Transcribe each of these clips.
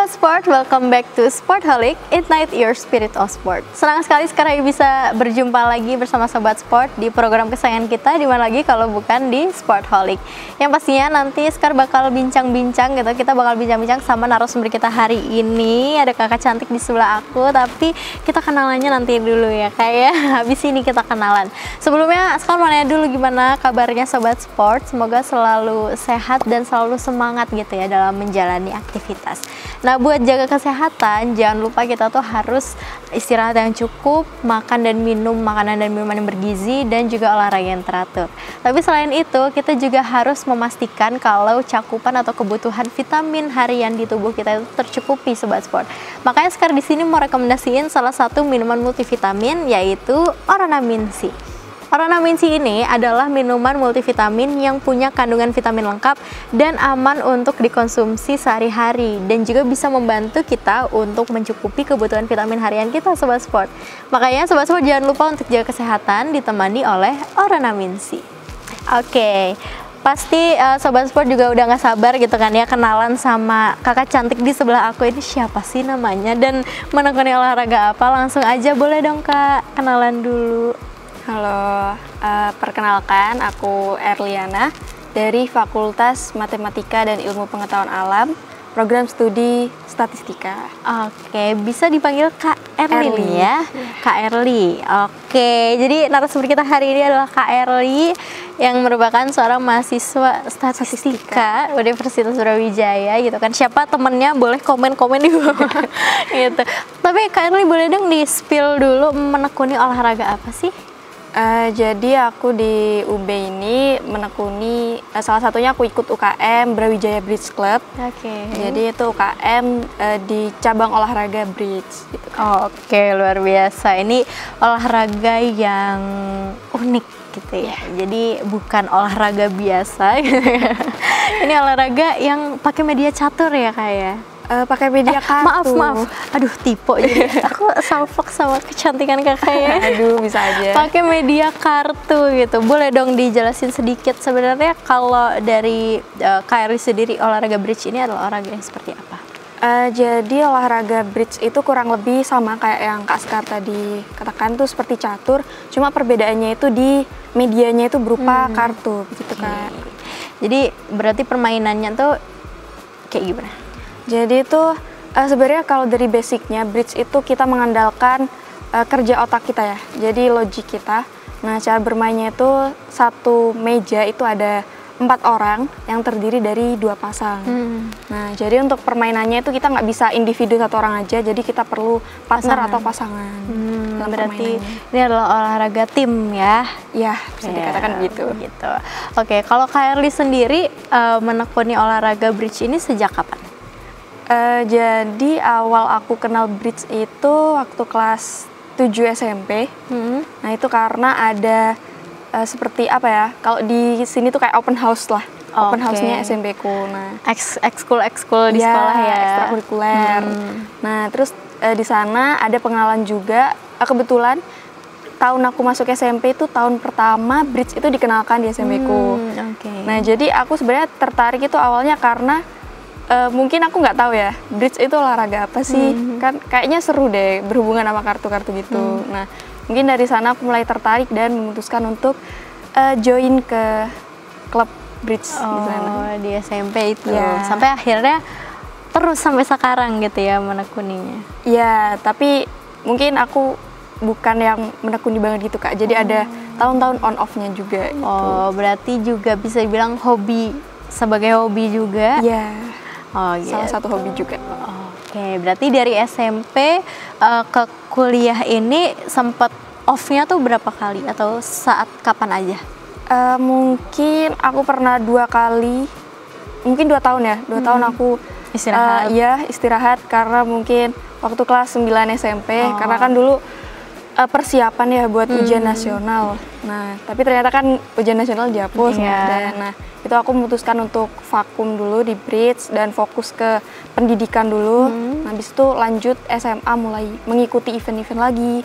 Sobat Sport, welcome back to Sportholic, Ignite Your Spirit of Sport. Senang sekali sekarang bisa berjumpa lagi bersama Sobat Sport di program kesayangan kita, di mana lagi kalau bukan di Sportholic. Yang pastinya nanti sekarang bakal bincang-bincang gitu, kita bakal bincang-bincang sama narasumber kita hari ini. Ada kakak cantik di sebelah aku, tapi kita kenalannya nanti dulu ya, kayak habis ini kita kenalan. Sebelumnya, sekarang mau nanya dulu gimana kabarnya Sobat Sport, semoga selalu sehat dan selalu semangat gitu ya dalam menjalani aktivitas. Nah, buat jaga kesehatan, jangan lupa kita tuh harus istirahat yang cukup, makan dan minum makanan dan minuman yang bergizi, dan juga olahraga yang teratur. Tapi selain itu, kita juga harus memastikan kalau cakupan atau kebutuhan vitamin harian di tubuh kita itu tercukupi, Sobat Sport. Makanya sekarang di sini mau rekomendasiin salah satu minuman multivitamin, yaitu Oranamin C. Oranamin C ini adalah minuman multivitamin yang punya kandungan vitamin lengkap dan aman untuk dikonsumsi sehari-hari, dan juga bisa membantu kita untuk mencukupi kebutuhan vitamin harian kita, Sobat Sport. Makanya Sobat Sport jangan lupa untuk jaga kesehatan ditemani oleh Oranamin C. Oke. Pasti Sobat Sport juga udah gak sabar gitu kan ya kenalan sama kakak cantik di sebelah aku. Ini siapa sih namanya dan menekuni olahraga apa? Langsung aja boleh dong Kak, kenalan dulu. Halo, perkenalkan aku Erliana dari Fakultas Matematika dan Ilmu Pengetahuan Alam, Program Studi Statistika. Oke, bisa dipanggil Kak Erli ya? Kak Erli. Oke, jadi narasumber kita hari ini adalah Kak Erli yang merupakan seorang mahasiswa statistika Universitas Brawijaya gitu kan. Siapa temennya boleh komen-komen di bawah gitu. Tapi Kak Erli boleh dong di-spill dulu menekuni olahraga apa sih? Jadi aku di UB ini menekuni, salah satunya aku ikut UKM Brawijaya Bridge Club. Oke. Jadi itu UKM di cabang olahraga bridge gitu kan. Oke, luar biasa. Ini olahraga yang unik gitu ya. Jadi bukan olahraga biasa gitu ya. Ini olahraga yang pakai media catur ya Kak ya? Pakai media kartu. Maaf. Aduh, tipe jadi. Aku salfok sama kecantikan kakak ya. Aduh, bisa aja. Pakai media kartu gitu. Boleh dong dijelasin sedikit sebenarnya kalau dari KRI sendiri olahraga bridge ini adalah olahraga yang seperti apa? Jadi olahraga bridge itu kurang lebih sama kayak yang Kak Skar tadi katakan tuh seperti catur. Cuma perbedaannya itu di medianya itu berupa kartu begitu kan. Jadi berarti permainannya tuh kayak gimana? Jadi itu sebenarnya kalau dari basicnya bridge itu kita mengandalkan kerja otak kita ya, jadi logik kita. Nah, cara bermainnya itu satu meja itu ada 4 orang yang terdiri dari 2 pasang. Nah, jadi untuk permainannya itu kita nggak bisa individu satu orang aja, jadi kita perlu partner atau pasangan. Berarti ini adalah olahraga tim ya? Ya, bisa dikatakan begitu. Oke, kalau Kak Erli sendiri menekuni olahraga bridge ini sejak kapan? Jadi awal aku kenal bridge itu waktu kelas 7 SMP. Nah, itu karena ada seperti apa ya, kalau di sini tuh kayak open house lah. Open house-nya SMP ku. Nah, ekskul di sekolah ya, ekstrakurikuler. Nah, terus di sana ada pengenalan juga. Kebetulan tahun aku masuk SMP itu tahun pertama bridge itu dikenalkan di SMP ku. Nah, jadi aku sebenarnya tertarik itu awalnya karena mungkin aku nggak tahu ya bridge itu olahraga apa sih, kan kayaknya seru deh berhubungan sama kartu-kartu gitu. Nah, mungkin dari sana aku mulai tertarik dan memutuskan untuk join ke klub bridge di sana. Di SMP itu sampai akhirnya terus sampai sekarang gitu ya menekuninya. Iya, tapi mungkin aku bukan yang menekuni banget gitu Kak, jadi ada tahun-tahun on off-nya juga gitu. Berarti juga bisa dibilang hobi, sebagai hobi juga. Iya. Salah satu hobi juga. Oke, berarti dari SMP ke kuliah ini sempat off-nya tuh berapa kali atau saat kapan aja? Mungkin aku pernah 2 kali, mungkin 2 tahun ya, 2 tahun aku istirahat. Istirahat karena mungkin waktu kelas 9 SMP, karena kan dulu persiapan ya buat ujian nasional. Nah, tapi ternyata kan ujian nasional dihapus. Nah, itu aku memutuskan untuk vakum dulu di bridge dan fokus ke pendidikan dulu. Habis itu lanjut SMA mulai mengikuti event-event lagi.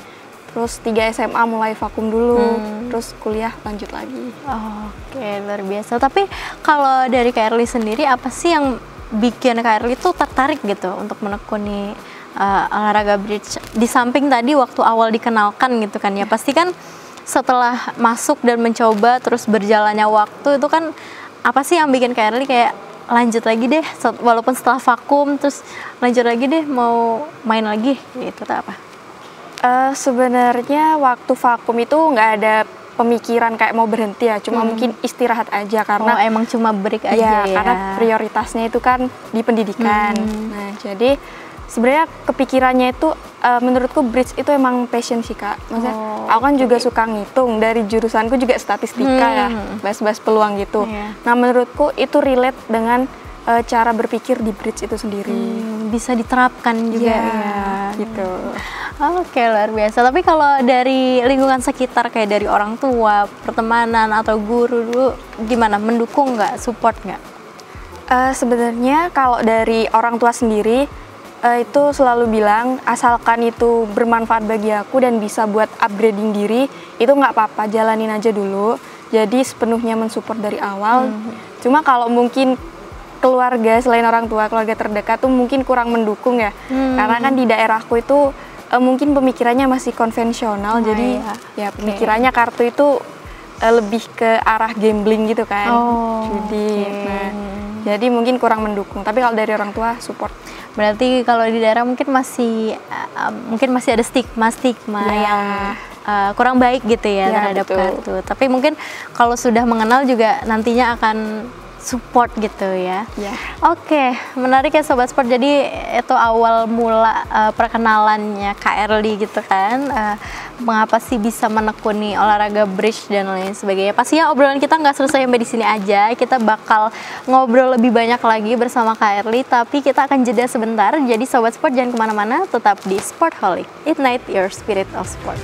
Terus 3 SMA mulai vakum dulu. Terus kuliah lanjut lagi. Oke, luar biasa. Tapi kalau dari Kak Erli sendiri apa sih yang bikin Kak Erli tuh tertarik gitu untuk menekuni olahraga bridge? Di samping tadi waktu awal dikenalkan gitu kan ya, pasti kan setelah masuk dan mencoba terus berjalannya waktu itu kan apa sih yang bikin Kak Erli kayak lanjut lagi deh, walaupun setelah vakum terus lanjut lagi deh mau main lagi gitu, tak apa? Sebenarnya waktu vakum itu nggak ada pemikiran kayak mau berhenti ya, cuma mungkin istirahat aja karena emang cuma break aja ya. Karena prioritasnya itu kan di pendidikan. Nah, jadi sebenarnya kepikirannya itu menurutku bridge itu emang passion sih Kak. Maksudnya aku kan juga suka ngitung, dari jurusanku juga statistika ya, bahas-bahas peluang gitu. Nah, menurutku itu relate dengan cara berpikir di bridge itu sendiri. Bisa diterapkan juga ya. Gitu. Oke, luar biasa. Tapi kalau dari lingkungan sekitar kayak dari orang tua, pertemanan atau guru dulu gimana? Mendukung nggak? Support nggak? Sebenarnya kalau dari orang tua sendiri itu selalu bilang asalkan itu bermanfaat bagi aku dan bisa buat upgrading diri, itu nggak apa-apa, jalanin aja dulu. Jadi sepenuhnya mensupport dari awal. Cuma kalau mungkin keluarga selain orang tua, keluarga terdekat tuh mungkin kurang mendukung ya. Karena kan di daerahku itu mungkin pemikirannya masih konvensional, jadi ya pemikirannya kartu itu lebih ke arah gambling gitu kan, judi. Nah, jadi mungkin kurang mendukung. Tapi kalau dari orang tua support. Berarti kalau di daerah mungkin masih ada stigma yang kurang baik gitu ya terhadap kartu. Tapi mungkin kalau sudah mengenal juga nantinya akan support gitu ya. Oke, menarik ya Sobat Sport. Jadi itu awal mula perkenalannya Kak Erli gitu kan. Mengapa sih bisa menekuni olahraga bridge dan lain sebagainya. Pastinya obrolan kita nggak selesai sampai di sini aja. Kita bakal ngobrol lebih banyak lagi bersama Kak Erli. Tapi kita akan jeda sebentar. Jadi Sobat Sport jangan kemana-mana. Tetap di Sportholic. Ignite your spirit of sport.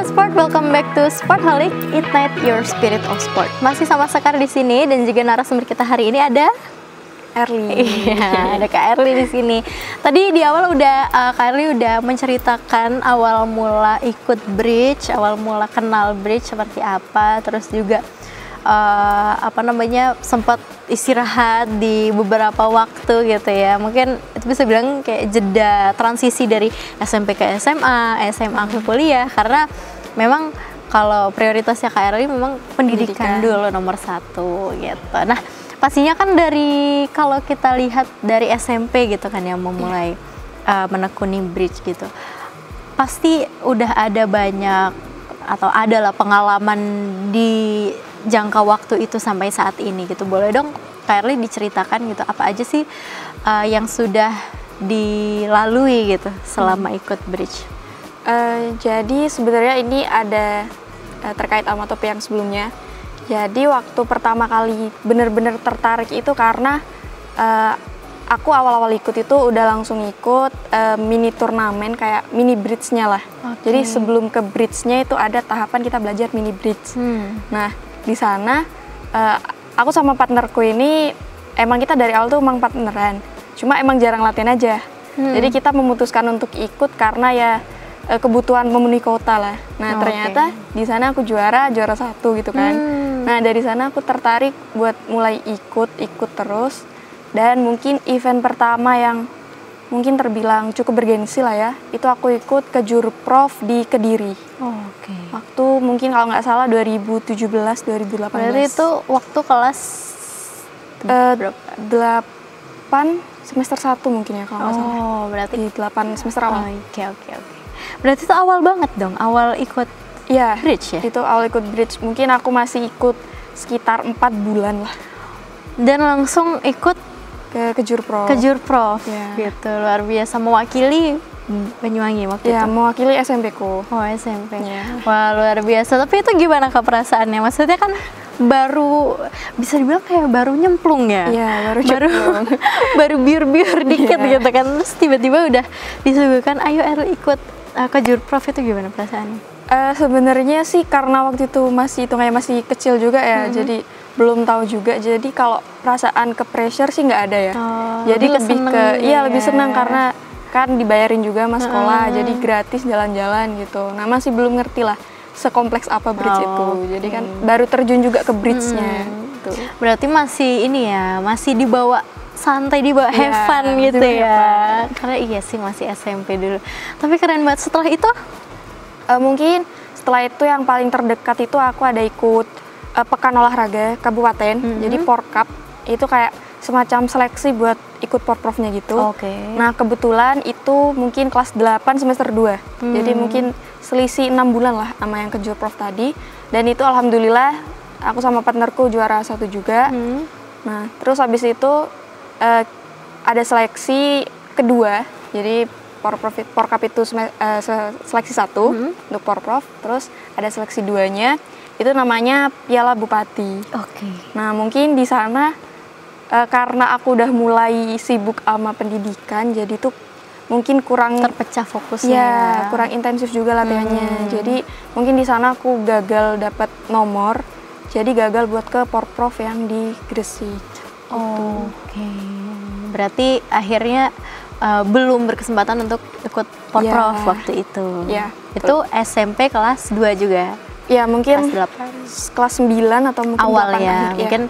Sport, welcome back to Sportholic, Ignite your spirit of sport. Masih sama Sekar di sini dan juga narasumber kita hari ini ada Erli. Iya, ada Kak Erli di sini. Tadi di awal Kak Erli udah menceritakan awal mula ikut bridge, awal mula kenal bridge seperti apa, terus juga sempat istirahat di beberapa waktu gitu ya. Mungkin itu bisa bilang kayak jeda transisi dari SMP ke SMA, SMA ke kuliah, karena memang kalau prioritasnya Kak Erli memang pendidikan dulu nomor 1 gitu. Nah, pastinya kan kalau kita lihat dari SMP gitu kan yang memulai menekuni bridge gitu, pasti udah ada banyak atau adalah pengalaman di jangka waktu itu sampai saat ini gitu. Boleh dong Kak Erli diceritakan gitu apa aja sih yang sudah dilalui gitu selama ikut bridge? Jadi sebenarnya ini ada terkait sama topik yang sebelumnya. Jadi waktu pertama kali bener-bener tertarik itu karena aku awal-awal ikut itu udah langsung ikut mini turnamen kayak mini bridge-nya lah. Jadi sebelum ke bridge-nya itu ada tahapan kita belajar mini bridge. Nah, di sana aku sama partnerku ini emang kita dari awal tuh emang partneran. Cuma emang jarang latihan aja. Jadi kita memutuskan untuk ikut karena ya kebutuhan memenuhi kota lah. Nah, ternyata di sana aku juara 1 gitu kan. Nah, dari sana aku tertarik buat mulai ikut terus. Dan mungkin event pertama yang mungkin terbilang cukup bergensi lah ya, itu aku ikut ke Jurprov di Kediri. Waktu mungkin kalau nggak salah 2017-2018. Berarti itu waktu kelas 8 semester 1 mungkin ya kalau nggak salah. Berarti di 8 semester awal. Oke. Berarti itu awal banget dong, awal ikut bridge ya? Itu awal ikut bridge. Mungkin aku masih ikut sekitar 4 bulan lah. Dan langsung ikut ke Jurprov. Gitu, luar biasa. Mewakili Banyuwangi waktu itu? Mewakili SMP ku. SMP. Wah, luar biasa. Tapi itu gimana Kak perasaannya? Maksudnya kan baru bisa dibilang kayak baru nyemplung ya. Iya, baru baru biur-biur dikit gitu kan. Terus tiba-tiba udah disuguhkan, ayo Erli ikut ke Jurprov, itu gimana perasaannya? Sebenarnya sih karena waktu itu hitungannya masih kecil juga ya, jadi belum tahu juga. Jadi kalau perasaan ke pressure sih nggak ada ya. Jadi lebih ke lebih senang karena kan dibayarin juga sama sekolah, jadi gratis jalan-jalan gitu. Nah masih belum ngerti lah sekompleks apa bridge itu. Jadi kan baru terjun juga ke bridge-nya. Gitu. Berarti masih ini ya, masih dibawa santai, dibawa have fun gitu ya. Karena iya sih masih SMP dulu. Tapi keren banget. Setelah itu? Mungkin setelah itu yang paling terdekat itu aku ada ikut pekan olahraga kabupaten. Jadi Porkap itu kayak semacam seleksi buat ikut porprofnya gitu. Nah kebetulan itu mungkin kelas 8 semester 2. Jadi mungkin selisih 6 bulan lah sama yang ke Jurprov tadi. Dan itu alhamdulillah aku sama partnerku juara 1 juga. Nah terus habis itu ada seleksi kedua. Jadi Porkap itu seleksi 1 untuk porprov. Terus ada seleksi 2-nya itu namanya Piala Bupati. Nah mungkin di sana karena aku udah mulai sibuk sama pendidikan, jadi tuh mungkin kurang terpecah fokusnya. Ya, kurang intensif juga latihannya. Jadi mungkin di sana aku gagal dapat nomor. Jadi gagal buat ke porprov yang di Gresik. Berarti akhirnya belum berkesempatan untuk ikut porprov waktu itu. Itu SMP kelas 2 juga. Ya, mungkin kelas 9 atau mungkin awal 8 ya. Mungkin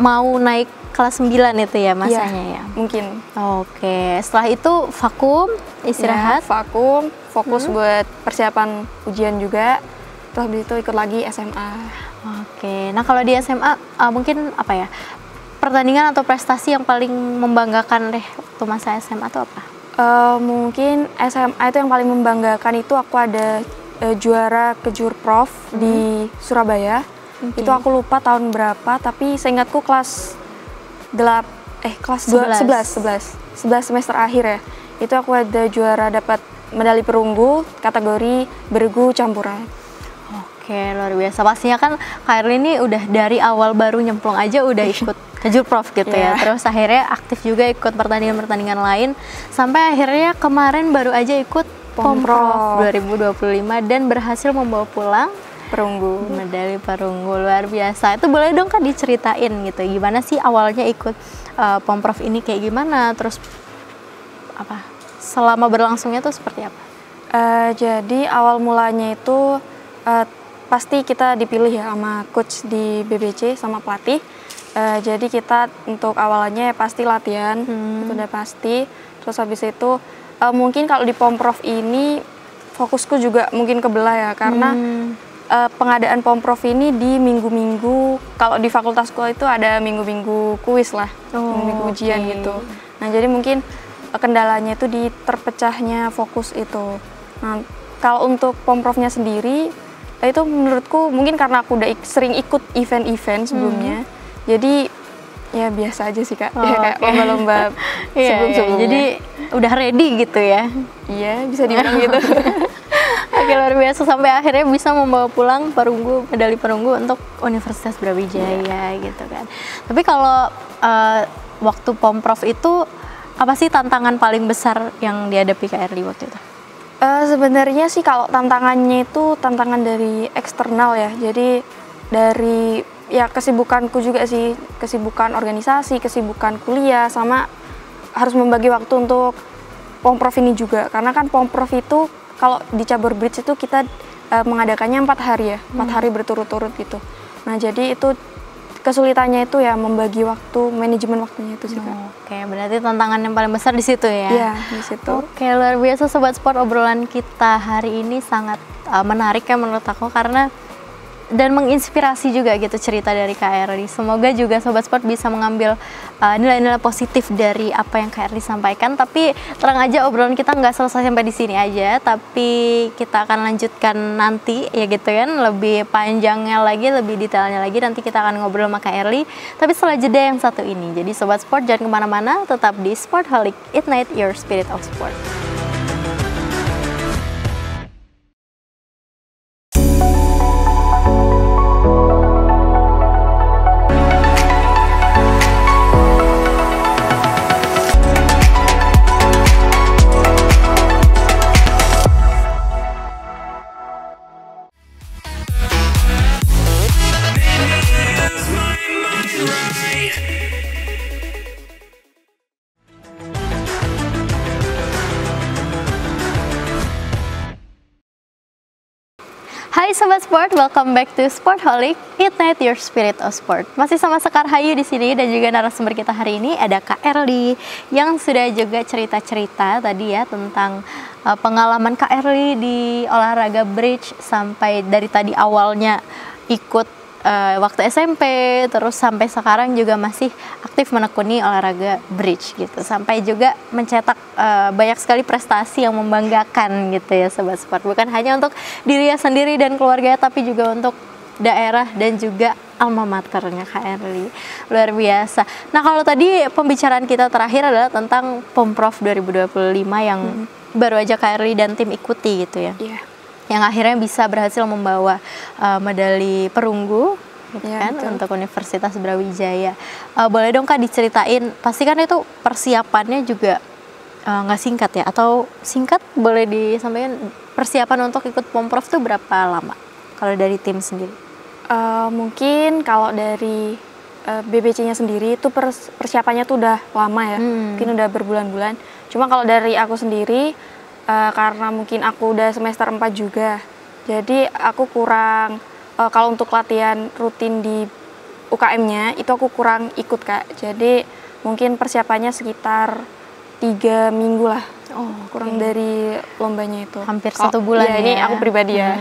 mau naik kelas 9 itu ya masanya ya. Mungkin. Setelah itu vakum, istirahat. Vakum, fokus buat persiapan ujian juga. Terus habis itu ikut lagi SMA. Nah kalau di SMA mungkin apa ya? Pertandingan atau prestasi yang paling membanggakan deh waktu masa SMA itu apa? Mungkin SMA itu yang paling membanggakan itu aku ada juara ke Jurprov di Surabaya. Itu aku lupa tahun berapa, tapi seingatku kelas 11 semester akhir ya. Itu aku ada juara, dapat medali perunggu kategori bergu campuran. Luar biasa. Pastinya kan Kak Erli ini udah dari awal baru nyemplung aja udah ikut ke Jurprov gitu ya. Terus akhirnya aktif juga ikut pertandingan-pertandingan lain sampai akhirnya kemarin baru aja ikut Pomprov 2025 dan berhasil membawa pulang medali perunggu. Luar biasa. Itu boleh dong Kak diceritain gitu, gimana sih awalnya ikut Pomprov ini, kayak gimana, terus apa selama berlangsungnya tuh seperti apa? Jadi awal mulanya itu pasti kita dipilih ya sama coach di BBC sama pelatih. Jadi kita untuk awalnya pasti latihan, itu udah pasti. Terus habis itu mungkin kalau di Pomprov ini fokusku juga mungkin kebelah ya, karena pengadaan Pomprov ini di minggu-minggu, kalau di fakultasku itu ada minggu-minggu kuis lah, minggu ujian gitu. Nah jadi mungkin kendalanya itu di terpecahnya fokus itu. Nah kalau untuk Pomprovnya sendiri, itu menurutku mungkin karena aku udah sering ikut event-event sebelumnya, jadi ya biasa aja sih Kak, kayak lomba-lomba sebelum-sebelumnya. Jadi udah ready gitu ya? Iya, bisa dibilang gitu. Luar biasa, sampai akhirnya bisa membawa pulang medali perunggu untuk Universitas Brawijaya gitu kan. Tapi kalau waktu Pomprov itu apa sih tantangan paling besar yang dihadapi Kak Erli waktu itu? Sebenarnya sih kalau tantangannya itu tantangan dari eksternal ya. Jadi dari ya kesibukanku juga sih, kesibukan organisasi, kesibukan kuliah, sama harus membagi waktu untuk Pomprov ini juga. Karena kan Pomprov itu kalau di cabur bridge itu kita mengadakannya 4 hari ya, 4 hari berturut-turut gitu. Nah jadi itu kesulitannya itu ya membagi waktu, manajemen waktunya itu sih Kak. Berarti tantangan yang paling besar di situ ya? Iya, di situ. Luar biasa Sobat Sport, obrolan kita hari ini sangat menarik ya menurut aku, karena dan menginspirasi juga gitu cerita dari Kak Erli. Semoga juga Sobat Sport bisa mengambil nilai-nilai positif dari apa yang Kak Erli sampaikan. Tapi terang aja obrolan kita nggak selesai sampai di sini aja, tapi kita akan lanjutkan nanti ya gitu kan, lebih panjangnya lagi, lebih detailnya lagi nanti kita akan ngobrol sama Kak Erli. Tapi setelah jeda yang satu ini. Jadi Sobat Sport jangan kemana-mana, tetap di Sportholic, Ignite Your Spirit of Sport. Hai Sobat Sport, welcome back to Sportholic, Ignite Your Spirit of Sport. Masih sama Sekar Hayu di sini dan juga narasumber kita hari ini ada Kak Erly yang sudah juga cerita-cerita tadi ya tentang pengalaman Kak Erly di olahraga bridge sampai dari tadi awalnya ikut waktu SMP, terus sampai sekarang juga masih aktif menekuni olahraga bridge gitu, sampai juga mencetak banyak sekali prestasi yang membanggakan gitu ya Sobat Sport, bukan hanya untuk dirinya sendiri dan keluarga tapi juga untuk daerah dan juga alma maternya Kak Erly. Luar biasa. Nah, kalau tadi pembicaraan kita terakhir adalah tentang Pomprov 2025 yang baru aja Kak Erly dan tim ikuti gitu ya. Yang akhirnya bisa berhasil membawa medali perunggu gitu kan, betul, untuk Universitas Brawijaya. Boleh dong Kak diceritain, pasti kan itu persiapannya juga nggak singkat ya, atau singkat? Boleh disampaikan persiapan untuk ikut Pomprov tuh berapa lama kalau dari tim sendiri? Mungkin kalau dari BBC-nya sendiri itu persiapannya tuh udah lama ya, mungkin udah berbulan-bulan. Cuma kalau dari aku sendiri, karena mungkin aku udah semester 4 juga, jadi aku kurang, kalau untuk latihan rutin di UKM-nya itu aku kurang ikut Kak. Jadi mungkin persiapannya sekitar 3 minggu lah, kurang dari lombanya itu. Hampir 1 bulan ya. Ini aku pribadi ya.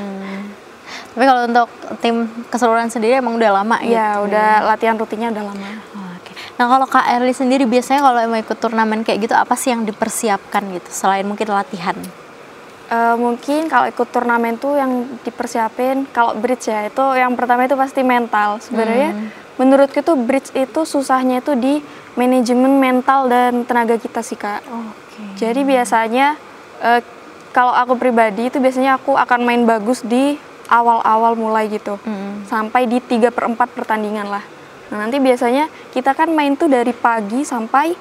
Tapi kalau untuk tim keseluruhan sendiri emang udah lama gitu? Ya, udah latihan rutinnya udah lama. Nah, kalau Kak Erly sendiri biasanya kalau mau ikut turnamen kayak gitu, apa sih yang dipersiapkan gitu, selain mungkin latihan? Mungkin kalau ikut turnamen tuh yang dipersiapin, kalau bridge ya, itu yang pertama itu pasti mental. Sebenarnya menurutku tuh bridge itu susahnya itu di manajemen mental dan tenaga kita sih Kak. Jadi biasanya kalau aku pribadi itu biasanya aku akan main bagus di awal-awal mulai gitu, sampai di 3/4 pertandingan lah. Nah, nanti biasanya kita kan main tuh dari pagi sampai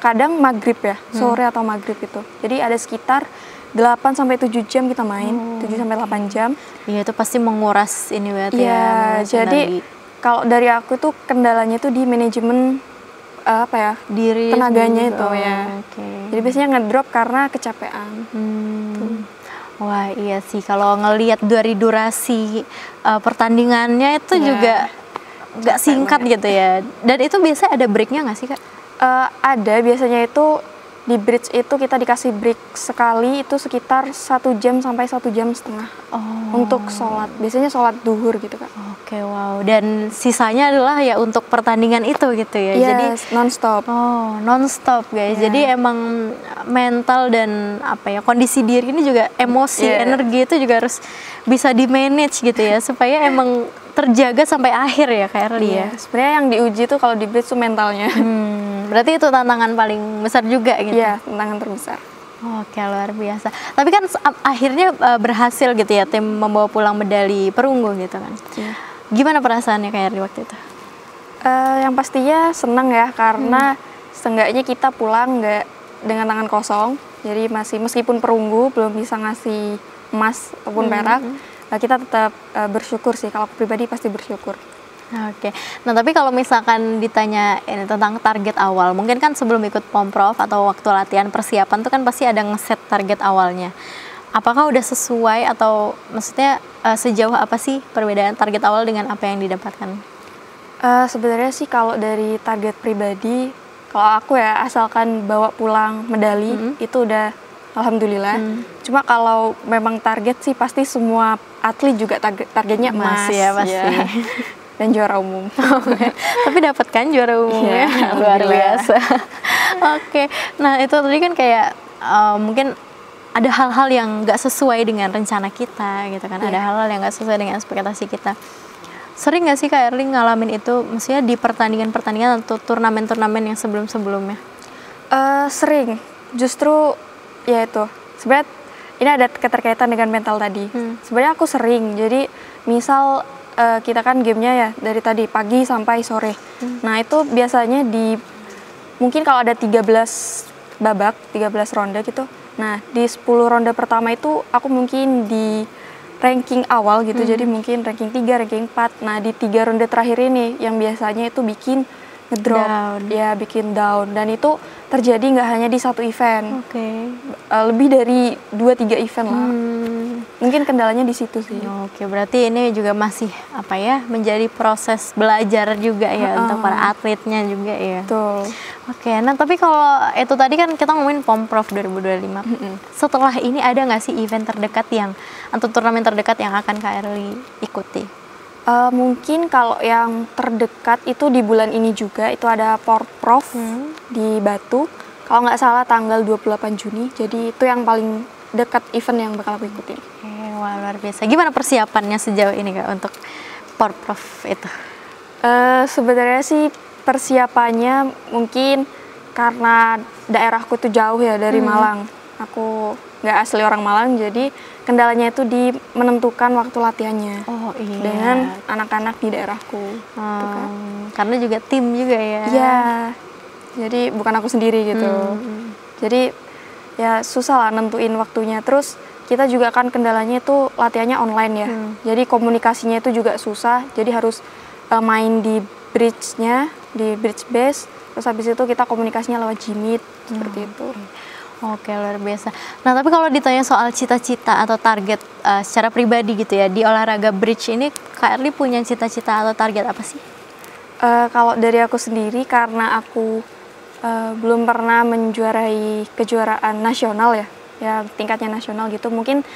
kadang maghrib ya, sore atau maghrib itu. Jadi ada sekitar 8-7 jam kita main, 7-8 jam. Iya, itu pasti menguras ini banget ya. Iya, jadi kalau dari aku tuh kendalanya tuh di manajemen diri tenaganya itu ya. Jadi biasanya ngedrop karena kecapean. Wah, iya sih, kalau ngelihat dari durasi pertandingannya itu juga nggak singkat gitu ya. Dan itu biasanya ada breaknya nggak sih Kak? Ada, biasanya itu di bridge itu kita dikasih break sekali itu sekitar 1 jam sampai 1,5 jam untuk sholat. Biasanya sholat duhur gitu Kak. Wow. Dan sisanya adalah ya untuk pertandingan itu gitu ya. Yes, jadi non-stop. Non-stop guys. Jadi emang mental dan kondisi diri ini juga emosi, energi itu juga harus bisa di-manage gitu ya, supaya emang terjaga sampai akhir ya Kak Erly ya. Sebenarnya yang diuji tuh kalau di bridge tuh mentalnya. Berarti itu tantangan paling besar juga gitu. Iya, tantangan terbesar. Oke, luar biasa. Tapi kan akhirnya berhasil gitu ya, tim membawa pulang medali perunggu gitu kan. Gimana perasaannya Kak Erly waktu itu? Yang pastinya senang ya, karena seenggaknya kita pulang nggak dengan tangan kosong. Jadi meskipun perunggu belum bisa ngasih emas ataupun perak, kita tetap bersyukur sih. Kalau aku pribadi pasti bersyukur. Oke. Nah, tapi kalau misalkan ditanya ini tentang target awal, mungkin kan sebelum ikut Pomprov atau waktu latihan persiapan tuh kan pasti ada ngeset target awalnya. Apakah udah sesuai atau maksudnya sejauh apa sih perbedaan target awal dengan apa yang didapatkan? Sebenarnya sih kalau dari target pribadi, kalau aku ya asalkan bawa pulang medali itu udah alhamdulillah. Cuma kalau memang target sih pasti semua atlet juga targetnya emas ya pasti. Dan juara umum. Tapi dapat kan juara umumnya? Luar biasa. Oke. Nah, itu tadi kan kayak mungkin ada hal-hal yang nggak sesuai dengan rencana kita gitu kan. Ada hal-hal yang nggak sesuai dengan ekspektasi kita. Sering nggak sih Kak Erly ngalamin itu, maksudnya di pertandingan-pertandingan atau turnamen-turnamen yang sebelum-sebelumnya? Sering. Justru ya itu. Sebenarnya ini ada keterkaitan dengan mental tadi. Sebenarnya aku sering. Jadi misal kita kan gamenya ya dari tadi pagi sampai sore. Nah, itu biasanya mungkin kalau ada 13 babak, 13 ronde gitu. Nah, di 10 ronde pertama itu aku mungkin di ranking awal gitu. Jadi mungkin ranking 3, ranking 4. Nah, di 3 ronde terakhir ini yang biasanya itu bikin ngedrop, bikin down. Dan itu terjadi nggak hanya di satu event. Lebih dari 2-3 event lah. Mungkin kendalanya di situ sih. Berarti ini juga masih menjadi proses belajar juga ya untuk para atletnya juga ya. Betul. Nah tapi kalau itu tadi kan kita ngomongin Pomprov 2025. Setelah ini ada nggak sih event terdekat atau turnamen terdekat yang akan Kak Erly ikuti? Mungkin kalau yang terdekat itu di bulan ini juga, itu ada Porprov di Batu. Kalau nggak salah tanggal 28 Juni. Jadi itu yang paling dekat event yang bakal aku ikutin. Wah, luar biasa. Gimana persiapannya sejauh ini Kak untuk Porprov itu? Sebenarnya sih persiapannya mungkin karena daerahku tuh jauh ya dari Malang. Aku nggak asli orang Malang, jadi kendalanya itu di menentukan waktu latihannya dengan anak-anak di daerahku. Karena juga tim juga ya. Iya, jadi bukan aku sendiri gitu. Jadi ya susah lah nentuin waktunya. Terus kita juga kan kendalanya itu latihannya online ya. Jadi komunikasinya itu juga susah. Jadi harus main di bridge-nya, di bridge base. Terus habis itu kita komunikasinya lewat Gmeet seperti itu. Luar biasa. Nah tapi kalau ditanya soal cita-cita atau target secara pribadi gitu ya, di olahraga bridge ini Kak Erly punya cita-cita atau target apa sih? Kalau dari aku sendiri, karena aku belum pernah menjuarai kejuaraan nasional ya tingkatnya nasional gitu, mungkin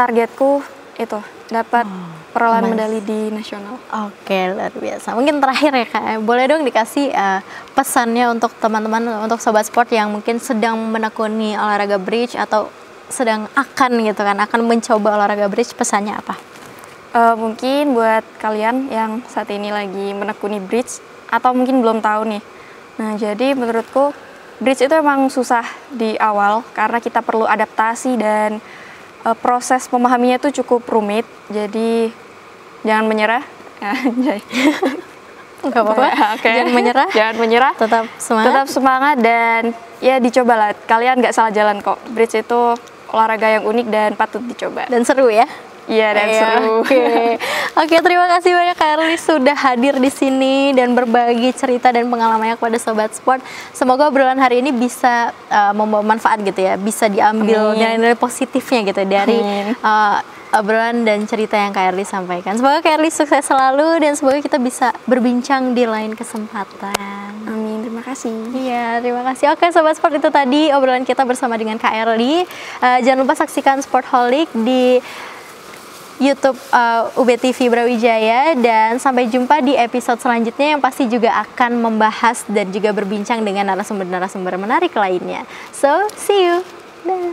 targetku itu dapat perolehan medali di nasional. Luar biasa. Mungkin terakhir ya Kak, boleh dong dikasih pesannya untuk teman-teman, untuk sobat sport yang mungkin sedang menekuni olahraga bridge atau sedang akan mencoba olahraga bridge, pesannya apa? Mungkin buat kalian yang saat ini lagi menekuni bridge atau mungkin belum tahu nih. Nah, jadi menurutku bridge itu emang susah di awal karena kita perlu adaptasi dan proses memahaminya itu cukup rumit. Jadi jangan menyerah. Nggak apa-apa. Jangan menyerah. Jangan menyerah. Tetap semangat. Tetap semangat dan ya dicobalah. Kalian nggak salah jalan kok. Bridge itu olahraga yang unik dan patut dicoba. Dan seru ya. Iya, dan seru. Oke, terima kasih banyak Kak Erly sudah hadir di sini dan berbagi cerita dan pengalamannya kepada sobat sport. Semoga obrolan hari ini bisa membawa manfaat gitu ya, bisa diambil nilai-nilai positifnya gitu dari obrolan dan cerita yang Kak Erly sampaikan. Semoga Kak Erly sukses selalu dan semoga kita bisa berbincang di lain kesempatan. Amin, terima kasih. Iya, terima kasih. Oke, sobat sport, itu tadi obrolan kita bersama dengan Kak Erly. Jangan lupa saksikan Sportholic di YouTube UB TV Brawijaya, dan sampai jumpa di episode selanjutnya yang pasti juga akan membahas dan juga berbincang dengan narasumber-narasumber menarik lainnya. So, see you. Dah.